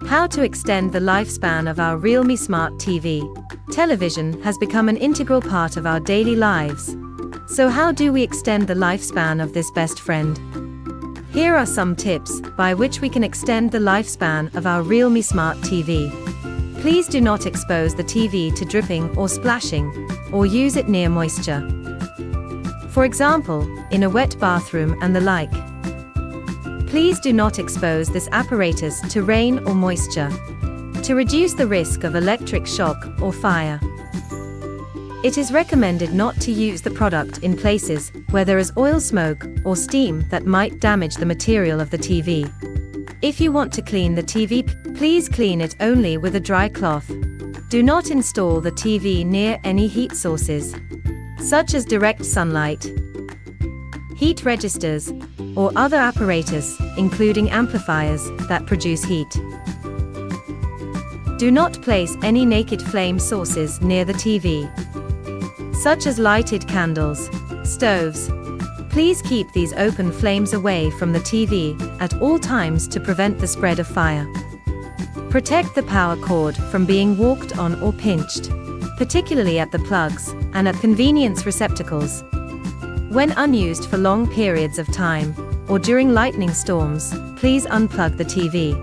How to extend the lifespan of our Realme Smart TV. Television has become an integral part of our daily lives. So how do we extend the lifespan of this best friend? Here are some tips by which we can extend the lifespan of our Realme Smart TV. Please do not expose the TV to dripping or splashing, or use it near moisture. For example, in a wet bathroom and the like. Please do not expose this apparatus to rain or moisture, to reduce the risk of electric shock or fire. It is recommended not to use the product in places where there is oil smoke or steam that might damage the material of the TV. If you want to clean the TV, please clean it only with a dry cloth. Do not install the TV near any heat sources, such as direct sunlight, heat registers, or other apparatus, including amplifiers, that produce heat. Do not place any naked flame sources near the TV, such as lighted candles, stoves. Please keep these open flames away from the TV at all times to prevent the spread of fire. Protect the power cord from being walked on or pinched, particularly at the plugs and at convenience receptacles. When unused for long periods of time, or during lightning storms, please unplug the TV.